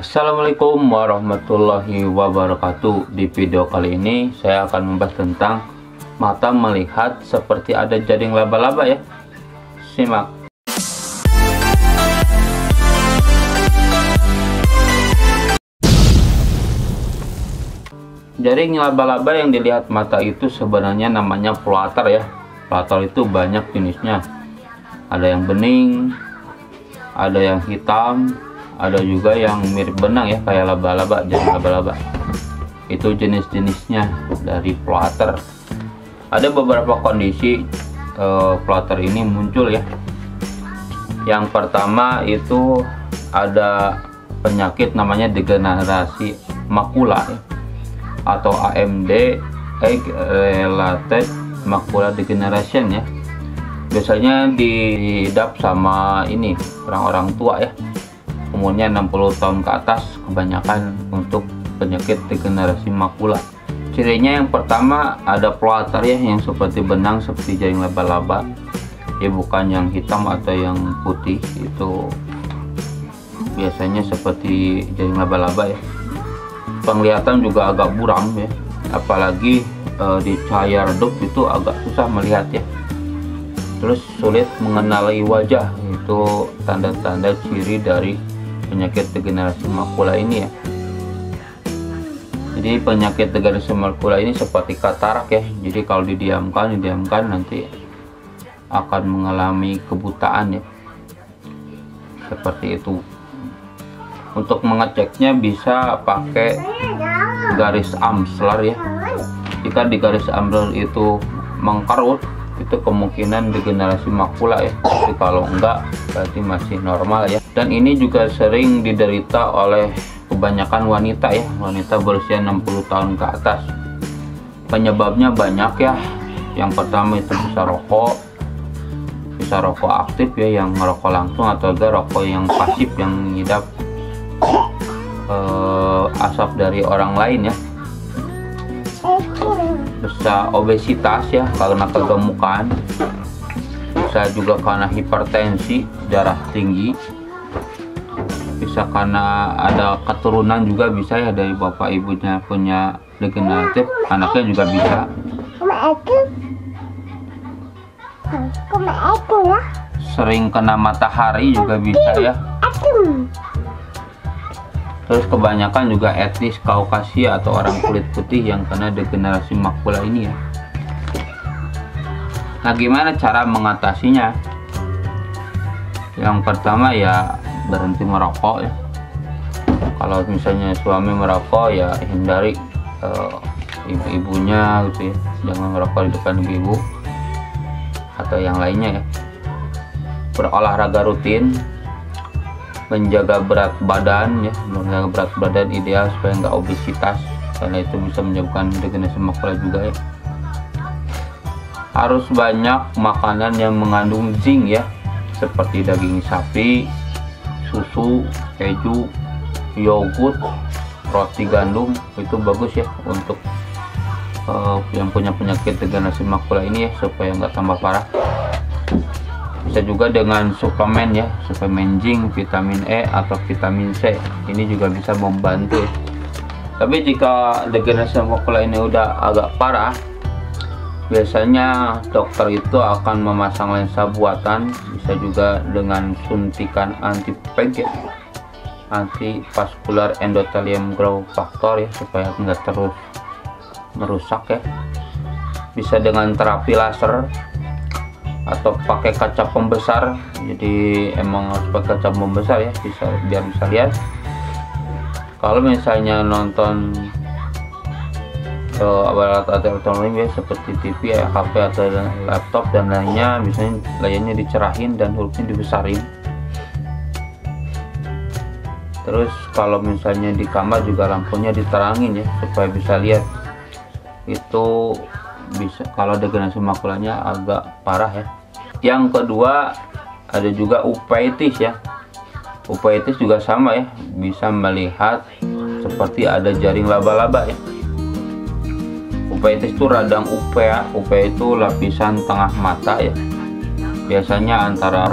Assalamualaikum warahmatullahi wabarakatuh. Di video kali ini saya akan membahas tentang mata melihat seperti ada jaring laba-laba ya. Simak. Jaring laba-laba yang dilihat mata itu sebenarnya namanya plotter ya. Plotter itu banyak jenisnya. Ada yang bening, ada yang hitam, ada juga yang mirip benang ya, kayak laba-laba, jaring laba-laba. Itu jenis-jenisnya dari plotter. Ada beberapa kondisi plotter ini muncul ya. Yang pertama itu ada penyakit namanya degenerasi makula ya, atau AMD, Age Related Macular Degeneration ya. Biasanya diidap sama ini orang-orang tua ya, umurnya 60 tahun ke atas, kebanyakan untuk penyakit degenerasi makula. Cirinya yang pertama ada plotter ya, yang seperti benang, seperti jaring laba-laba ya, bukan yang hitam atau yang putih. Itu biasanya seperti jaring laba-laba ya. Penglihatan juga agak buram ya, apalagi di cahaya redup itu agak susah melihat ya. Terus sulit mengenali wajah, itu tanda-tanda ciri dari penyakit degenerasi makula ini ya. Jadi penyakit degenerasi makula ini seperti katarak ya, jadi kalau didiamkan nanti akan mengalami kebutaan ya, seperti itu. Untuk mengeceknya bisa pakai garis Amsler ya. Jika di garis Amsler itu mengkerut, itu kemungkinan degenerasi makula ya. Tapi kalau enggak, berarti masih normal ya. Dan ini juga sering diderita oleh kebanyakan wanita ya, wanita berusia 60 tahun ke atas. Penyebabnya banyak ya. Yang pertama itu bisa rokok aktif ya, yang merokok langsung, atau juga rokok yang pasif, yang mengidap asap dari orang lain ya. Bisa obesitas ya, karena kegemukan. Bisa juga karena hipertensi, darah tinggi. Bisa karena ada keturunan juga, bisa ya, dari bapak ibunya punya degeneratif, anaknya juga bisa. Sering kena matahari juga bisa ya. Terus kebanyakan juga etnis Kaukasia atau orang kulit putih yang kena degenerasi makula ini ya. Nah, gimana cara mengatasinya? Yang pertama ya berhenti merokok ya. Kalau misalnya suami merokok ya hindari ibu-ibunya gitu ya. Jangan merokok di depan ibu atau yang lainnya ya. Berolahraga rutin, menjaga berat badan ya, menjaga berat badan ideal supaya nggak obesitas, karena itu bisa menyebabkan degenerasi makula juga ya. Harus banyak makanan yang mengandung zinc ya, seperti daging sapi, susu, keju, yogurt, roti gandum, itu bagus ya untuk yang punya penyakit degenerasi makula ini ya, supaya nggak tambah parah. Bisa juga dengan suplemen ya, suplemen zinc, vitamin E atau vitamin C, ini juga bisa membantu ya. Tapi jika degenerasi makula ini udah agak parah, biasanya dokter itu akan memasang lensa buatan, bisa juga dengan suntikan anti-PEG ya, anti-vascular endothelium growth factor ya, supaya nggak terus merusak ya. Bisa dengan terapi laser atau pakai kaca pembesar. Jadi emang harus pakai kaca pembesar ya, biar bisa lihat. Kalau misalnya nonton alat elektronik ya, seperti TV ya, HP atau laptop dan lainnya, misalnya layarnya dicerahin dan hurufnya dibesarin. Terus kalau misalnya di kamar juga lampunya diterangin ya, supaya bisa lihat. Itu bisa kalau degenerasi makulanya agak parah ya. Yang kedua ada juga uveitis ya. Uveitis juga sama ya, bisa melihat seperti ada jaring laba-laba ya. Uveitis itu radang uvea. Uvea itu lapisan tengah mata ya, biasanya antara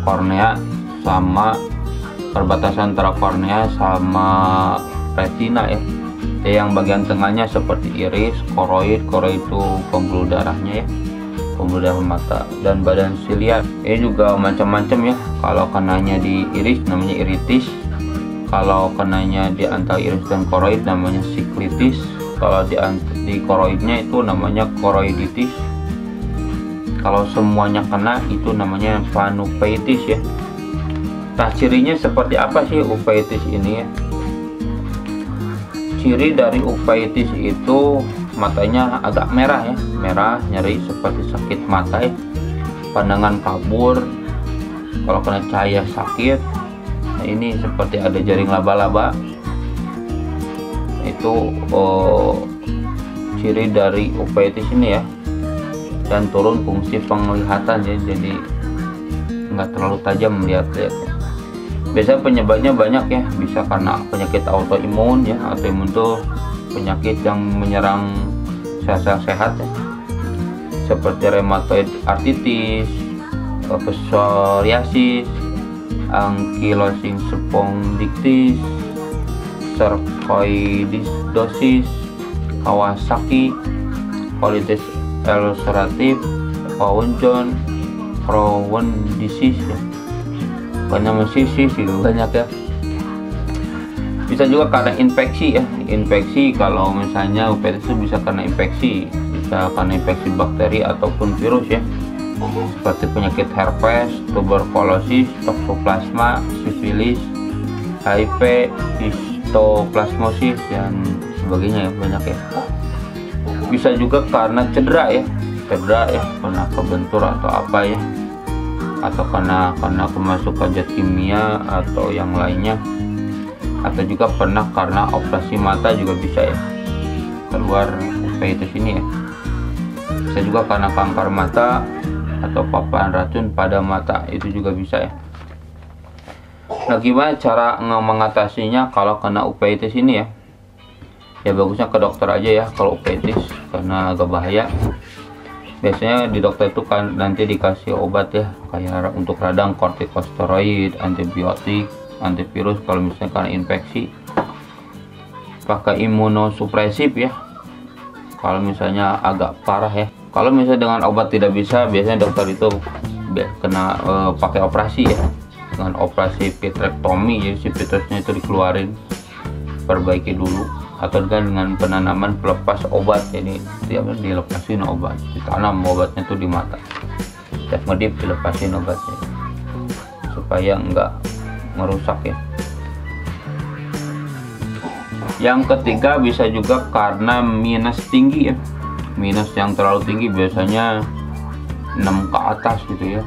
kornea sama perbatasan antara kornea sama retina ya. Yang bagian tengahnya seperti iris, koroid itu pembuluh darahnya ya, pembuluh darah mata, dan badan siliat. Ini juga macam-macam ya. Kalau kenanya di iris namanya iritis, kalau kenanya di antara iris dan koroid namanya siklitis, kalau di koroidnya itu namanya koroiditis. Kalau semuanya kena itu namanya panuveitis ya. Nah, cirinya seperti apa sih uveitis ini ya? Ciri dari uveitis itu matanya agak merah ya, merah, nyeri seperti sakit mata ya, pandangan kabur, kalau kena cahaya sakit. Nah, ini seperti ada jaring laba-laba. Itu ciri dari uveitis ini ya. Dan turun fungsi penglihatan ya, jadi nggak terlalu tajam melihat-lihat ya. Biasanya penyebabnya banyak ya, bisa karena penyakit autoimun ya. Autoimun itu penyakit yang menyerang sel-sel sehat ya, seperti rheumatoid arthritis, psoriasis, ankylosing spondylitis, sarkoidosis, Kawasaki, colitis ulceratif, Crohn disease ya. Banyak meniscus juga banyak ya. Bisa juga karena infeksi ya. Infeksi, kalau misalnya uveitis itu bisa karena infeksi, bisa karena infeksi bakteri ataupun virus ya, seperti penyakit herpes, tuberkulosis, toxoplasma, sifilis, HIV, histoplasmosis dan sebagainya ya, banyak ya. Bisa juga karena cedera ya, pernah kebentur atau apa ya, atau karena kemasukan zat kimia atau yang lainnya, atau juga pernah karena operasi mata juga bisa ya, keluar uveitis ini ya. Bisa juga karena kanker mata atau paparan racun pada mata, itu juga bisa ya. Nah, gimana cara mengatasinya kalau kena uveitis ini ya? Ya bagusnya ke dokter aja ya kalau uveitis, karena agak bahaya. Biasanya di dokter itu kan nanti dikasih obat ya, kayak untuk radang kortikosteroid, antibiotik, antivirus kalau misalnya karena infeksi. Pakai imunosupresif ya kalau misalnya agak parah ya. Kalau misalnya dengan obat tidak bisa, biasanya dokter itu kena pakai operasi ya, dengan operasi vitrektomi. Jadi si vitresnya itu dikeluarin, perbaiki dulu, atau dengan penanaman pelepas obat. Jadi dia dilepasin obat, ditanam obatnya tuh di mata, setiap ngedip dilepasin obatnya supaya enggak merusak ya. Yang ketiga bisa juga karena minus tinggi ya. Minus yang terlalu tinggi biasanya 6 ke atas gitu ya.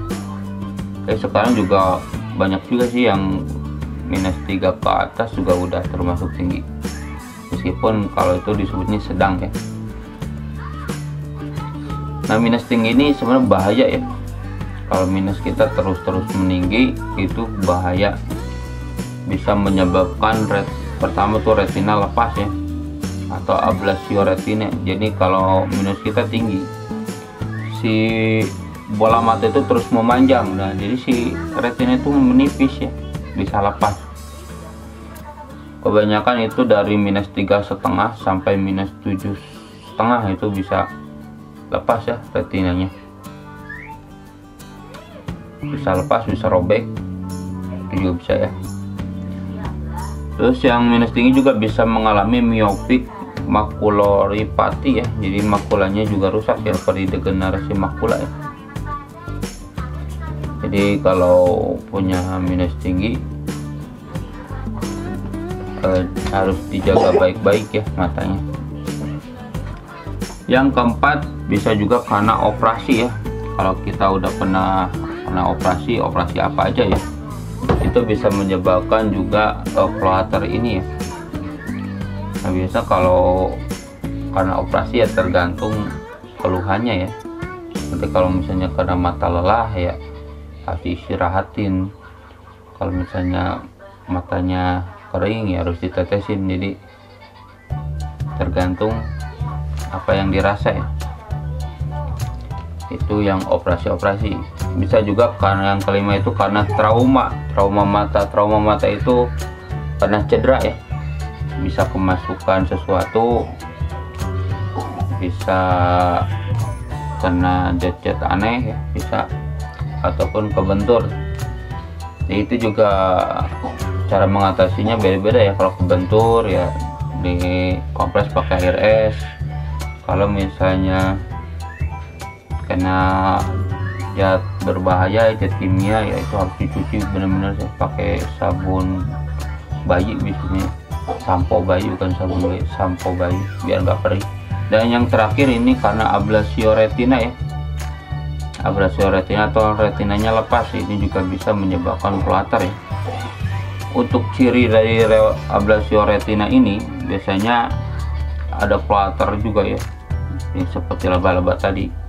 Sekarang juga banyak juga sih yang minus 3 ke atas juga udah termasuk tinggi, meskipun kalau itu disebutnya sedang ya. Nah, minus tinggi ini sebenarnya bahaya ya. Kalau minus kita terus meninggi itu bahaya, bisa menyebabkan pertama tuh retina lepas ya, atau ablasio retina. Jadi kalau minus kita tinggi, si bola mata itu terus memanjang, nah jadi si retina itu menipis ya, bisa lepas. Kebanyakan itu dari minus 3,5 sampai minus 7,5 itu bisa lepas ya retinanya, bisa lepas, bisa robek, itu juga bisa ya. Terus yang minus tinggi juga bisa mengalami miopik makulopathi ya, jadi makulanya juga rusak ya, seperti degenerasi makula ya. Jadi kalau punya minus tinggi harus dijaga baik-baik ya matanya. Yang keempat bisa juga karena operasi ya. Kalau kita udah pernah operasi apa aja ya, itu bisa menyebabkan juga kloater ini ya. Nah, biasa kalau karena operasi ya tergantung keluhannya ya. Nanti kalau misalnya karena mata lelah ya harus istirahatin. Kalau misalnya matanya kering ya harus ditetesin. Jadi tergantung apa yang dirasa ya. Itu yang operasi-operasi. Bisa juga karena yang kelima itu karena trauma mata itu karena cedera ya, bisa kemasukan sesuatu, bisa kena jet aneh ya, bisa ataupun kebentur. Jadi itu juga cara mengatasinya beda-beda ya. Kalau kebentur ya di kompres pakai air es. Kalau misalnya kena zat berbahaya, zat kimia, ya itu harus dicuci benar-benar pakai sabun bayi, biasanya sampo bayi, bukan sabun bayi, sampo bayi, biar nggak perih. Dan yang terakhir ini karena ablasio retina ya, ablasio retina atau retinanya lepas, ini juga bisa menyebabkan flutter ya. Untuk ciri dari ablasio retina ini biasanya ada flutter juga ya, ini seperti laba-laba tadi.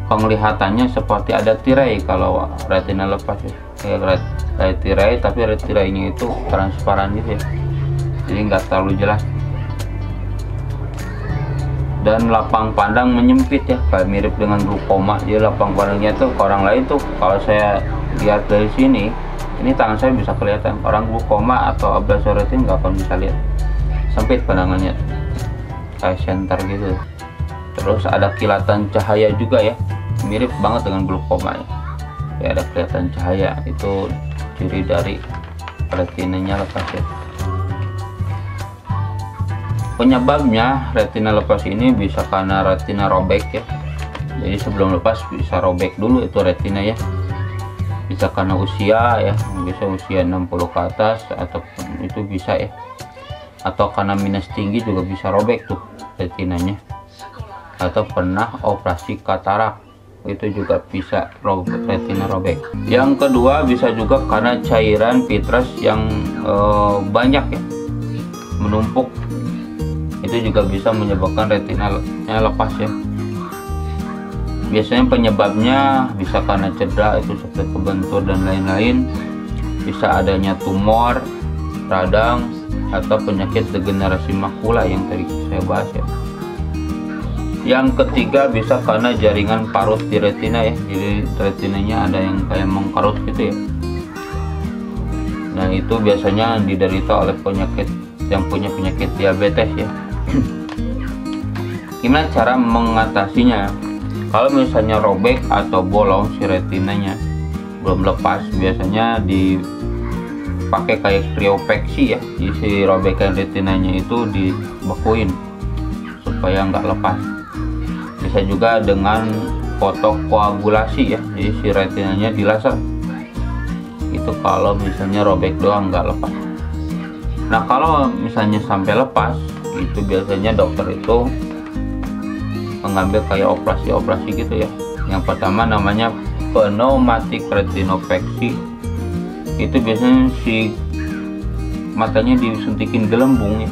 Penglihatannya seperti ada tirai kalau retina lepas ya, kayak tirai, tapi tirainya itu transparan gitu ya, jadi nggak terlalu jelas. Dan lapang pandang menyempit ya, kayak mirip dengan glaukoma. Jadi lapang pandangnya tuh ke orang lain tuh, kalau saya lihat dari sini, ini tangan saya bisa kelihatan. Orang glaukoma atau ablasio retina nggak akan bisa lihat, sempit pandangannya kayak senter gitu. Terus ada kilatan cahaya juga ya, mirip banget dengan glaukoma ya. Ya ada kelihatan cahaya, itu ciri dari retinanya lepas ya. Penyebabnya retina lepas ini bisa karena retina robek ya. Jadi sebelum lepas bisa robek dulu itu retina ya. Bisa karena usia ya, bisa usia 60 ke atas ataupun itu bisa ya. Atau karena minus tinggi juga bisa robek tuh retinanya. Atau pernah operasi katarak, itu juga bisa retina robek. Yang kedua bisa juga karena cairan vitreous yang banyak ya, menumpuk, itu juga bisa menyebabkan retinanya lepas ya. Biasanya penyebabnya bisa karena cedera, itu seperti kebentur dan lain-lain, bisa adanya tumor, radang, atau penyakit degenerasi makula yang tadi saya bahas ya. Yang ketiga bisa karena jaringan parut di retina ya, jadi retinanya ada yang kayak mengkarut gitu ya. Nah itu biasanya diderita oleh penyakit yang punya penyakit diabetes ya. Gimana cara mengatasinya? Kalau misalnya robek atau bolong si retinanya belum lepas, biasanya dipakai kayak kriopeksi ya, jadi si robekan retinanya itu dibekuin supaya nggak lepas. Bisa juga dengan fotokoagulasi ya, jadi si retinanya dilaser. Itu kalau misalnya robek doang nggak lepas. Nah kalau misalnya sampai lepas, itu biasanya dokter itu mengambil kayak operasi gitu ya. Yang pertama namanya pneumatic retinopeksi. Itu biasanya si matanya disuntikin gelembung ya,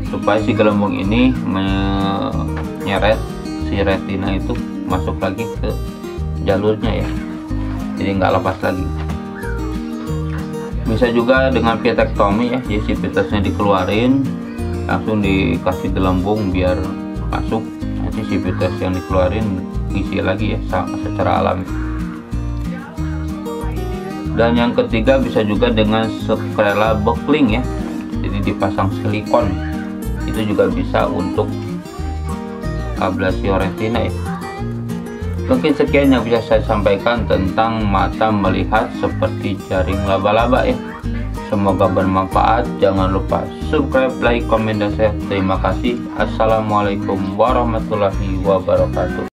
supaya si gelembung ini menyeret si retina itu masuk lagi ke jalurnya ya, jadi nggak lepas lagi. Bisa juga dengan vitektomi ya, jadi si vitesnya dikeluarin, langsung dikasih gelembung biar masuk, nanti si vites yang dikeluarin isi lagi ya secara alami. Dan yang ketiga bisa juga dengan sclera buckling ya, jadi dipasang silikon, itu juga bisa untuk ablasio retina ya. Mungkin sekian yang bisa saya sampaikan tentang mata melihat seperti jaring laba-laba ya. Semoga bermanfaat. Jangan lupa subscribe, like, komen, dan share. Terima kasih. Assalamualaikum warahmatullahi wabarakatuh.